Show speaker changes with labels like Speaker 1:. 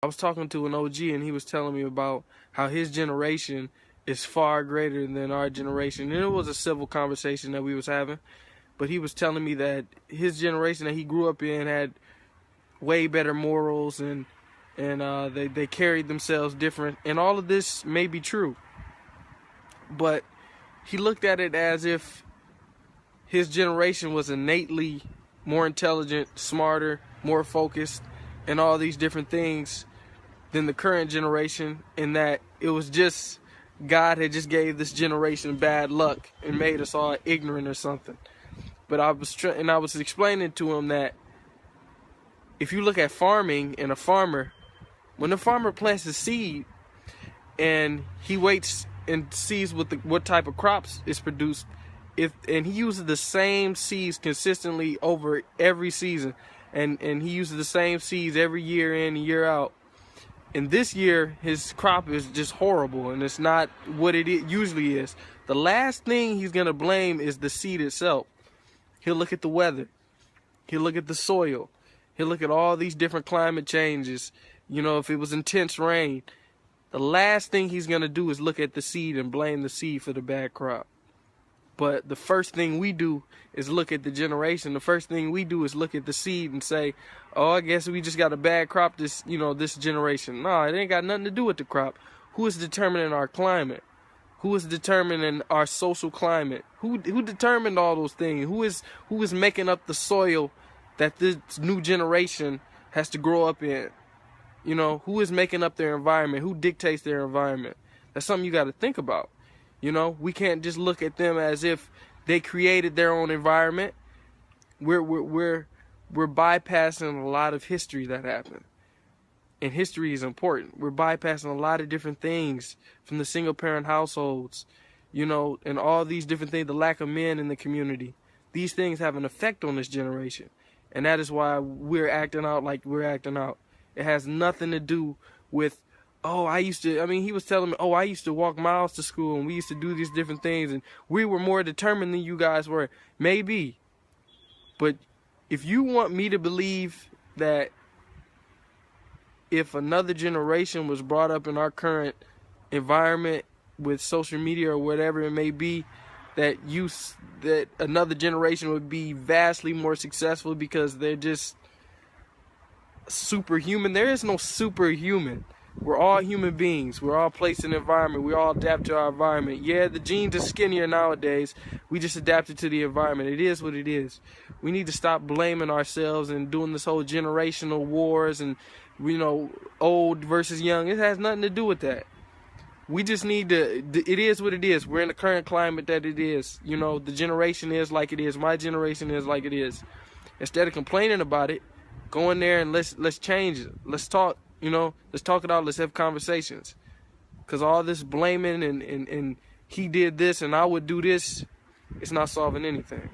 Speaker 1: I was talking to an OG and he was telling me about how his generation is far greater than our generation. And it was a civil conversation that we was having. But he was telling me that his generation that he grew up in had way better morals and they carried themselves different. And all of this may be true. But he looked at it as if his generation was innately more intelligent, smarter, more focused, and all these different things than the current generation, and that it was just God had just gave this generation bad luck and made us all ignorant or something. But I was explaining to him that if you look at farming and a farmer, when the farmer plants a seed and he waits and sees what type of crops is produced, and he uses the same seeds consistently over every season, and he uses the same seeds every year in and year out. And this year, his crop is just horrible, and it's not what it usually is. The last thing he's going to blame is the seed itself. He'll look at the weather. He'll look at the soil. He'll look at all these different climate changes. You know, if it was intense rain. The last thing he's going to do is look at the seed and blame the seed for the bad crop. But the first thing we do is look at the generation. The first thing we do is look at the seed and say, oh, I guess we just got a bad crop this generation. No, it ain't got nothing to do with the crop. Who is determining our climate? Who is determining our social climate? Who determined all those things? Who is making up the soil that this new generation has to grow up in? You know, who is making up their environment? Who dictates their environment? That's something you got to think about. You know, we can't just look at them as if they created their own environment. We're bypassing a lot of history that happened. And history is important. We're bypassing a lot of different things from the single parent households, you know, and all these different things, the lack of men in the community. These things have an effect on this generation. And that is why we're acting out like we're acting out. It has nothing to do with, he was telling me, I used to walk miles to school and we used to do these different things and we were more determined than you guys were. Maybe. But if you want me to believe that if another generation was brought up in our current environment with social media or whatever it may be, that another generation would be vastly more successful because they're just superhuman. There is no superhuman. We're all human beings. We're all placed in the environment. We all adapt to our environment. Yeah, the genes are skinnier nowadays. We just adapted to the environment. It is what it is. We need to stop blaming ourselves and doing this whole generational wars and, you know, old versus young. It has nothing to do with that. We just need to, it is what it is. We're in the current climate that it is. You know, the generation is like it is. My generation is like it is. Instead of complaining about it, go in there and let's change it. Let's talk. You know, let's talk it out. Let's have conversations. Because all this blaming and he did this and I would do this, it's not solving anything.